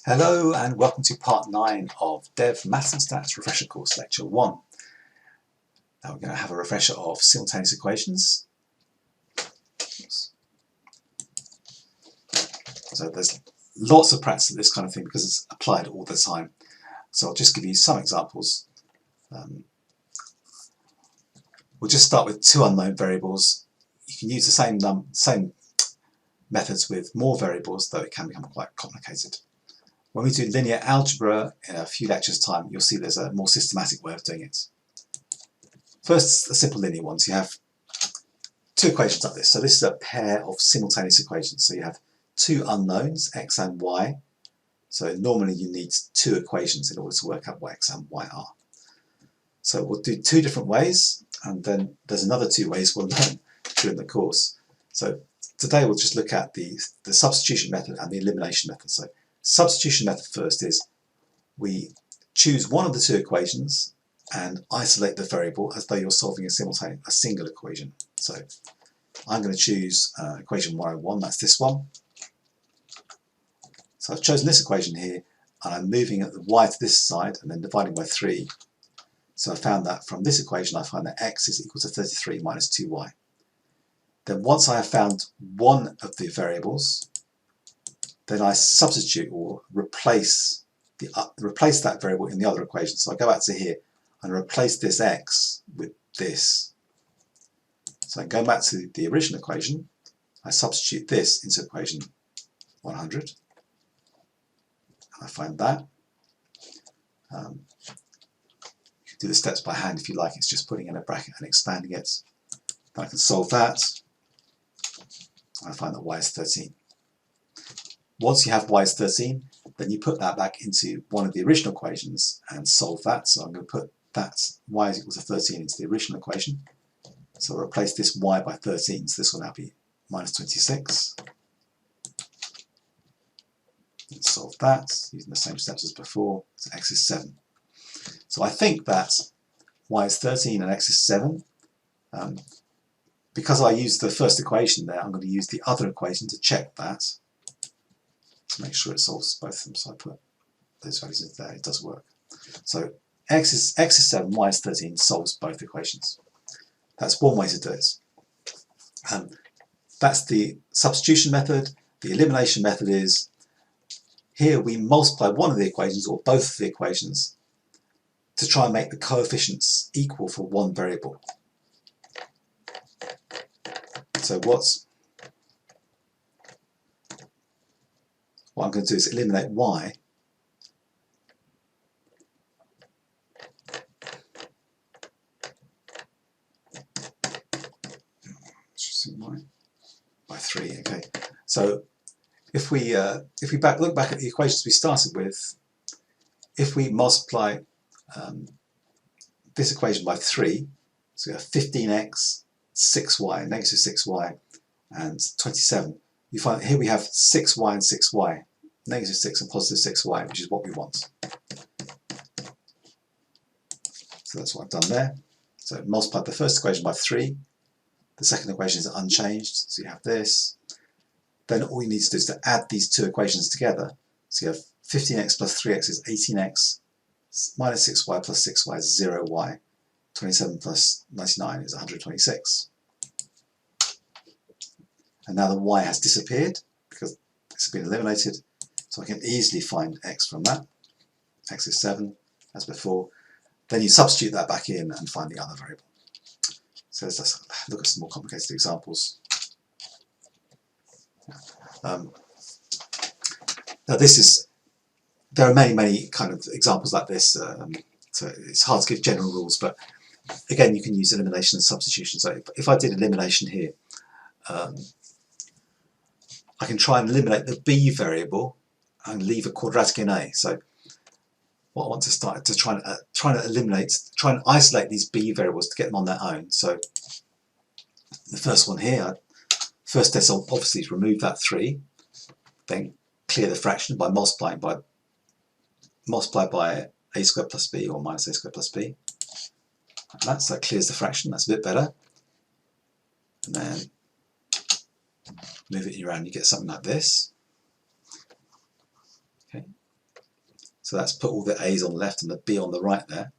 Hello and welcome to part 9 of Dev Maths and Stats Refresher Course Lecture 1. Now we're going to have a refresher of simultaneous equations. So there's lots of practice of this kind of thing because it's applied all the time. So I'll just give you some examples. We'll just start with two unknown variables. You can use the same methods with more variables, though it can become quite complicated. When we do linear algebra in a few lectures' time, you'll see there's a more systematic way of doing it. First, the simple linear ones. You have two equations like this. So this is a pair of simultaneous equations. So you have two unknowns, x and y. So normally you need two equations in order to work out what x and y are. So we'll do two different ways, and then there's another two ways we'll learn during the course. So today we'll just look at the substitution method and the elimination method. So substitution method first is we choose one of the two equations and isolate the variable as though you're solving a single equation. So I'm going to choose equation 101, that's this one. So I've chosen this equation here and I'm moving the y to this side and then dividing by 3. So I found that from this equation I find that x is equal to 33 minus 2y. Then once I have found one of the variables, then I substitute or replace that variable in the other equation. So I go back to here and replace this x with this. So going back to the original equation, I substitute this into equation 100. And I find that. You can do the steps by hand if you like. It's just putting in a bracket and expanding it. Then I can solve that. And I find that y is 13. Once you have y is 13, then you put that back into one of the original equations and solve that. So I'm going to put that y is equal to 13 into the original equation. So I'll replace this y by 13, so this will now be minus 26. And solve that using the same steps as before, so x is 7. So I think that y is 13 and x is 7. Because I used the first equation there, I'm going to use the other equation to check that, to make sure it solves both of them. So I put those values in there, it does work. So x is 7, y is 13 solves both equations. That's one way to do it. That's the substitution method. The elimination method is, here we multiply one of the equations or both of the equations to try and make the coefficients equal for one variable. So what I'm going to do is eliminate y. By 3. Okay. So if we look back at the equations we started with, if we multiply this equation by 3, so we have 15x, 6y, negative 6y, and 27. You find that here we have 6y and 6y, negative 6 and positive 6y, which is what we want. So that's what I've done there. So multiply the first equation by 3. The second equation is unchanged, so you have this. Then all you need to do is to add these two equations together. So you have 15x plus 3x is 18x, minus 6y plus 6y is 0y, 27 plus 99 is 126. And now the y has disappeared because it's been eliminated, so I can easily find x from that. X is 7, as before. Then you substitute that back in and find the other variable. So let's look at some more complicated examples. Now there are many kind of examples like this, so it's hard to give general rules, but again you can use elimination and substitution. So if I did elimination here, I can try and eliminate the b variable and leave a quadratic in a. So what I want to start to try and isolate these b variables to get them on their own. So the first one here, first step obviously is remove that 3, then clear the fraction by multiply by a squared plus b or minus a squared plus b. And that clears the fraction, that's a bit better. And then move it around, you get something like this. Okay. So that's put all the a's on the left and the b on the right there.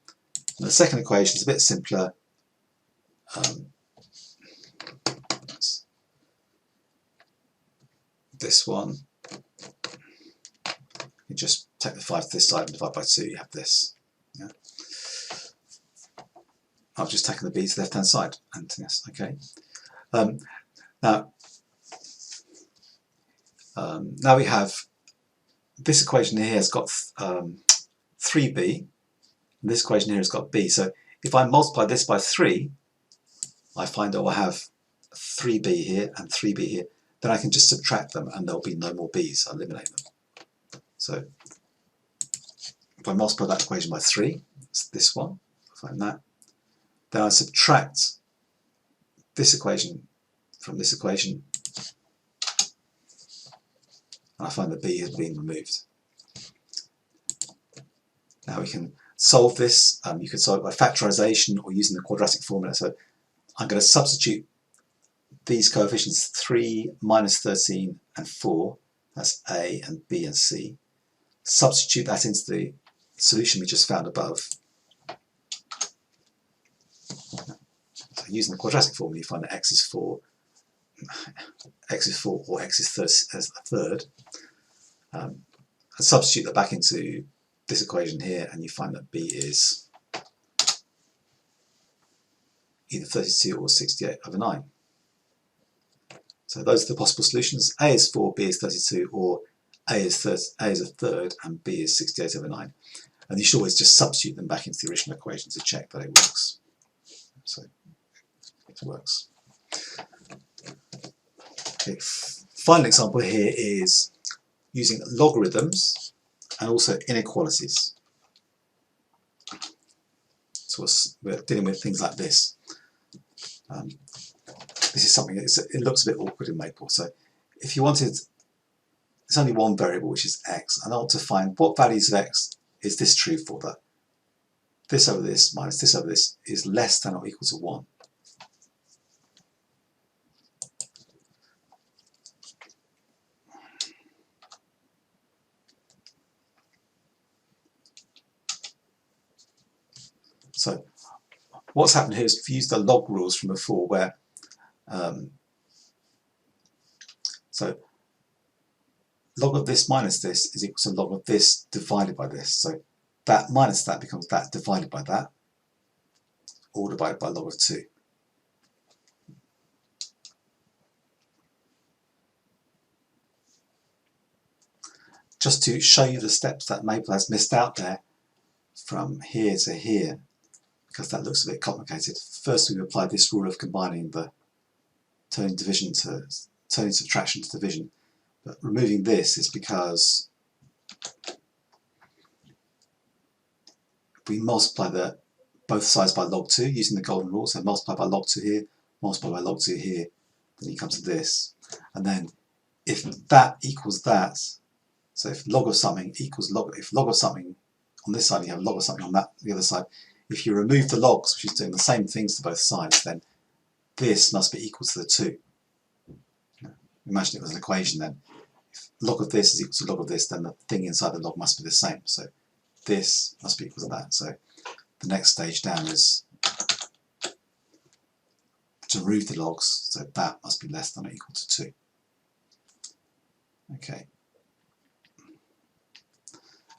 And the second equation is a bit simpler. This one, you just take the 5 to this side and divide by 2, you have this. Yeah. I've just taken the b to the left hand side, and yes, okay. Now we have this equation here has got 3b, and this equation here has got b. So if I multiply this by 3, I find I will have 3b here and 3b here. Then I can just subtract them and there'll be no more b's. I eliminate them. So if I multiply that equation by 3, it's this one, I find that. Then I subtract this equation from this equation, and I find that b has been removed. Now we can solve this. You can solve it by factorization or using the quadratic formula. So I'm going to substitute these coefficients 3, minus 13 and 4, that's a and b and c. Substitute that into the solution we just found above. So using the quadratic formula, you find that x is 4 or x is as a third. And substitute that back into this equation here, and you find that b is either 32 or 68/9. So those are the possible solutions. A is 4, B is 32, or A is a third, and B is 68/9. And you should always just substitute them back into the original equation to check that it works. So it works. Okay. Final example here is using logarithms and also inequalities. So we're dealing with things like this. This is something that it looks a bit awkward in Maple. So if you wanted, it's only one variable, which is x, and I want to find what values of x is this true for, that this over this minus this over this is less than or equal to 1. So what's happened here is we've used the log rules from before, where so log of this minus this is equal to log of this divided by this. So that minus that becomes that divided by that, or divided by log of 2. Just to show you the steps that Maple has missed out there from here to here, because that looks a bit complicated. First we apply this rule of combining the turning subtraction to division. But removing this is because we multiply both sides by log 2 using the golden rule. So multiply by log 2 here, multiply by log 2 here, then you come to this. And then if that equals that, so if log of something equals if log of something on this side, you have log of something on the other side. If you remove the logs, which is doing the same things to both sides, then this must be equal to the 2. Imagine it was an equation then. If log of this is equal to log of this, then the thing inside the log must be the same. So this must be equal to that. So the next stage down is to remove the logs, so that must be less than or equal to 2. Okay.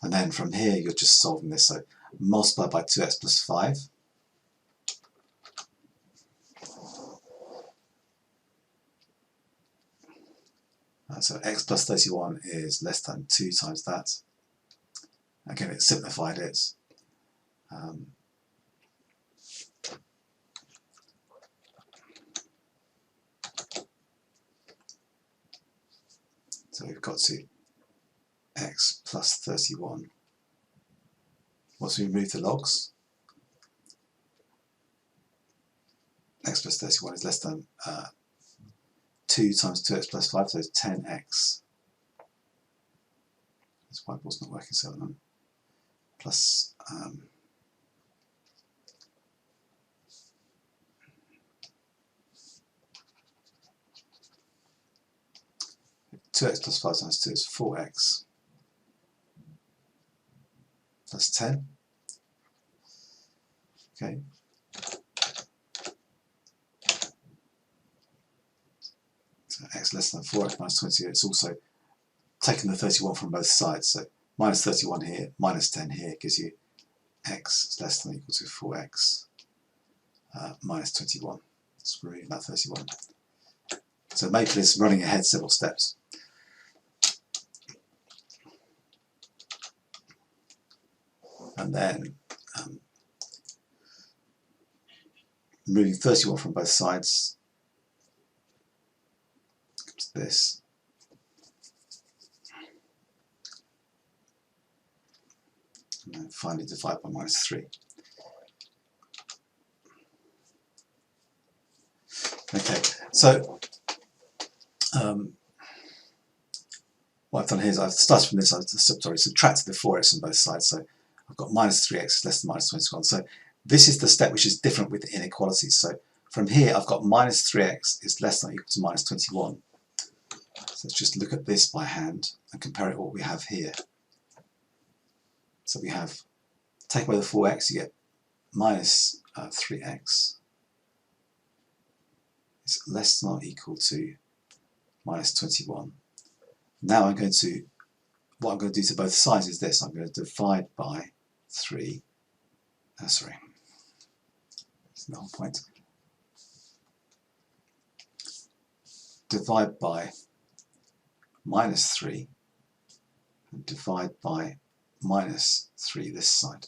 And then from here you're just solving this. So multiply by 2x plus 5. So x plus 31 is less than 2 times that. Again, it's simplified it. So we've got to x plus 31. Once we remove the logs, x plus 31 is less than 2 times 2x plus 5, so it's 10x. This whiteboard's not working, so plus 2x plus 5 times 2 is 4x. That's 10. Okay. So x less than 4x minus 20, it's also taking the 31 from both sides. So minus 31 here, minus 10 here gives you x is less than or equal to 4x minus 21. Let's remove that 31. So Maple is running ahead several steps. And then removing 31 from both sides comes this. And then finally divide by minus 3. Okay, so what I've done here is I've started from this, I've subtracted the 4x on both sides, so I've got minus 3x is less than minus 21. So this is the step which is different with the inequalities. So from here I've got minus 3x is less than or equal to minus 21. So let's just look at this by hand and compare it to what we have here. So we have, take away the 4x, you get minus 3x is less than or equal to minus 21. Now what I'm going to do to both sides is this. I'm going to divide by 3. Sorry, that's the whole point. Divide by minus 3 and divide by minus 3 this side.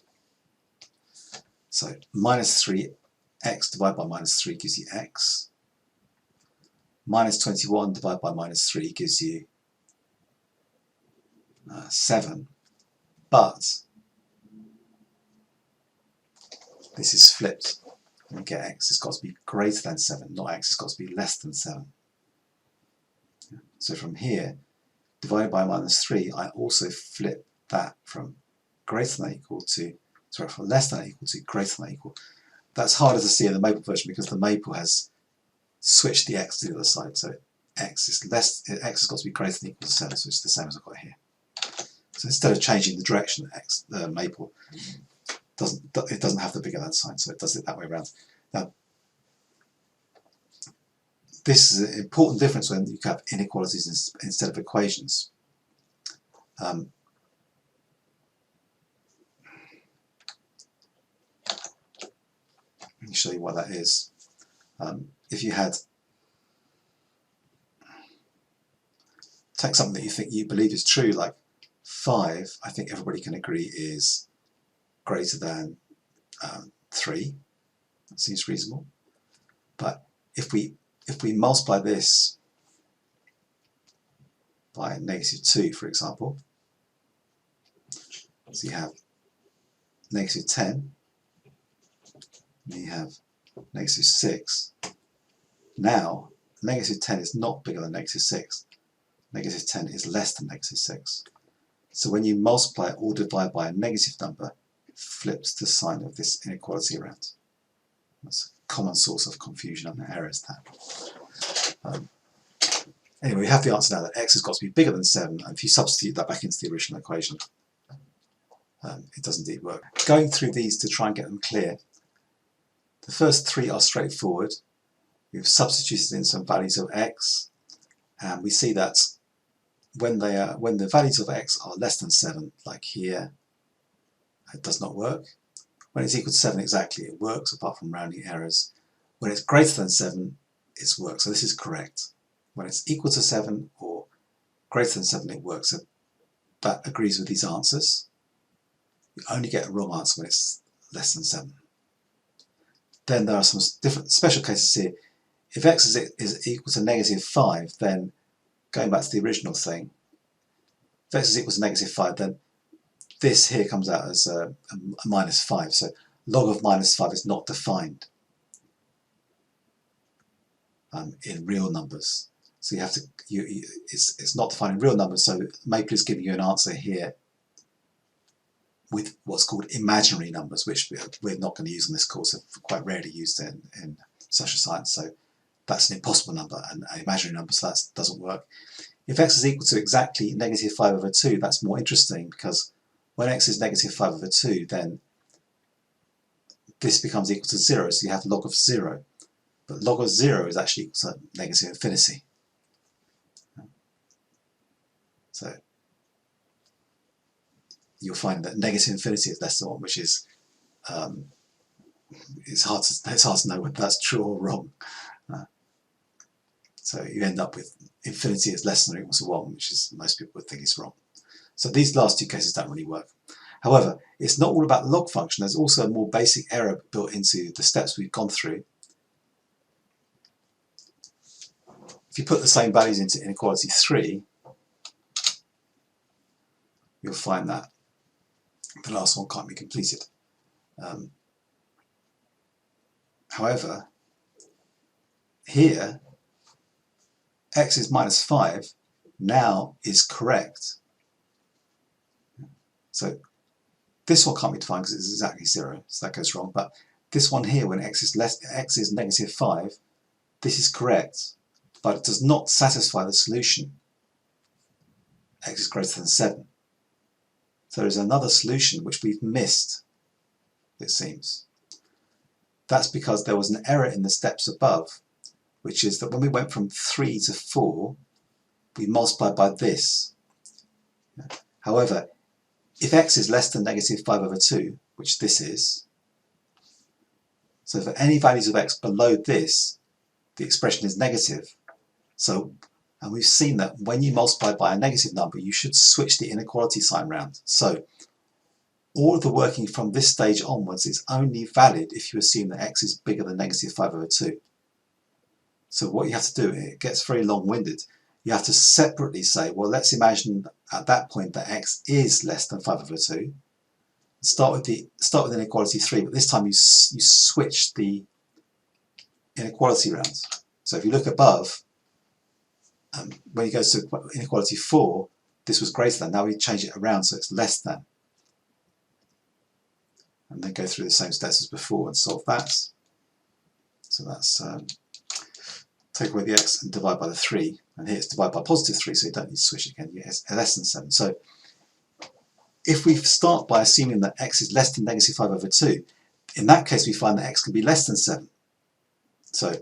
So minus 3x divided by minus 3 gives you x. Minus 21 divided by minus 3 gives you 7, but this is flipped. When we get x, it's got to be greater than 7, not x, it's got to be less than 7. So from here, divided by minus 3, I also flip that from greater than or equal to, sorry, from less than or equal to greater than or equal. That's harder to see in the Maple version because the Maple has switched the x to the other side. So x has got to be greater than or equal to 7, so it's the same as I've got here. So instead of changing the direction, the Maple doesn't have the bigger than sign, so it does it that way around. Now, this is an important difference when you have inequalities instead of equations. Let me show you what that is. If you had, take something that you believe is true, like 5, I think everybody can agree is greater than 3. That seems reasonable. But if we multiply this by negative 2, for example, so you have negative 10, and you have negative 6. Now, negative 10 is not bigger than negative 6. Negative 10 is less than negative 6. So when you multiply or divide by a negative number, it flips the sign of this inequality around. That's a common source of confusion and errors there. Anyway, we have the answer now that x has got to be bigger than 7, and if you substitute that back into the original equation, it does indeed work. Going through these to try and get them clear, the first 3 are straightforward. We've substituted in some values of x, and we see that when the values of x are less than 7, like here, it does not work. When it's equal to 7 exactly, it works, apart from rounding errors. When it's greater than 7, it works. So this is correct. When it's equal to 7 or greater than 7, it works. So that agrees with these answers. You only get a wrong answer when it's less than 7. Then there are some different special cases here. If x is equal to negative 5, then going back to the original thing, if x is equal to negative 5, then this here comes out as a minus 5. So log of minus 5 is not defined in real numbers. So you have to, it's not defined in real numbers, so Maple is giving you an answer here with what's called imaginary numbers, which we're not going to use in this course, they're quite rarely used in social science. So that's an impossible number, an imaginary number, so that doesn't work. If x is equal to exactly negative 5 over 2, that's more interesting because when x is negative 5 over 2, then this becomes equal to 0, so you have log of 0. But log of 0 is actually equal to negative infinity. So you'll find that negative infinity is less than 1, which is it's hard to know whether that's true or wrong. So you end up with infinity is less than or equal to 1, which is most people would think is wrong. So these last two cases don't really work. However, it's not all about the log function. There's also a more basic error built into the steps we've gone through. If you put the same values into inequality 3, you'll find that the last one can't be completed. However, here, x is minus 5 now is correct. So this one can't be defined because it's exactly 0, so that goes wrong. But this one here, when x is negative 5, this is correct, but it does not satisfy the solution. X is greater than 7. So there is another solution which we've missed, it seems. That's because there was an error in the steps above, which is that when we went from 3 to 4, we multiplied by this. However, if x is less than negative 5 over 2, which this is, so for any values of x below this, the expression is negative. So, and we've seen that when you multiply by a negative number, you should switch the inequality sign round. So all of the working from this stage onwards is only valid if you assume that x is bigger than negative 5 over 2. So what you have to do, it gets very long-winded, you have to separately say, well, let's imagine at that point that x is less than 5 over 2. Start with inequality 3, but this time you switch the inequality round. So if you look above, when you go to inequality 4, this was greater than. Now we change it around so it's less than. And then go through the same steps as before and solve that. So that's take away the x and divide by the 3. And here it's divide by positive 3, so you don't need to switch it again. It's less than 7. So if we start by assuming that x is less than negative 5 over 2, in that case we find that x can be less than 7. So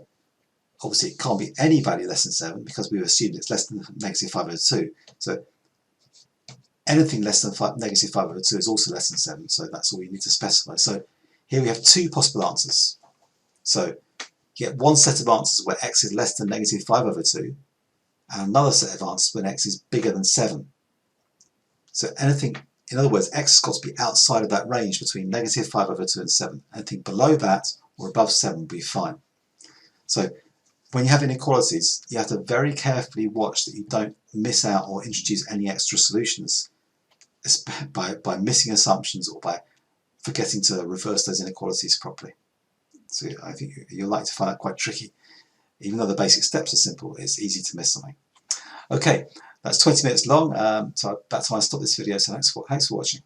obviously it can't be any value less than 7 because we've assumed it's less than negative 5 over 2. So anything less than negative 5 over 2 is also less than 7, so that's all you need to specify. So here we have two possible answers. So you get one set of answers where x is less than negative 5 over 2, and another set of answers when x is bigger than 7. So anything, in other words, x has got to be outside of that range between negative 5 over 2 and 7. Anything below that or above 7 will be fine. So when you have inequalities, you have to very carefully watch that you don't miss out or introduce any extra solutions by missing assumptions or by forgetting to reverse those inequalities properly. So I think you'll like to find that quite tricky. Even though the basic steps are simple, it's easy to miss something. Okay, that's 20 minutes long, so that's why I stopped this video, so thanks for watching.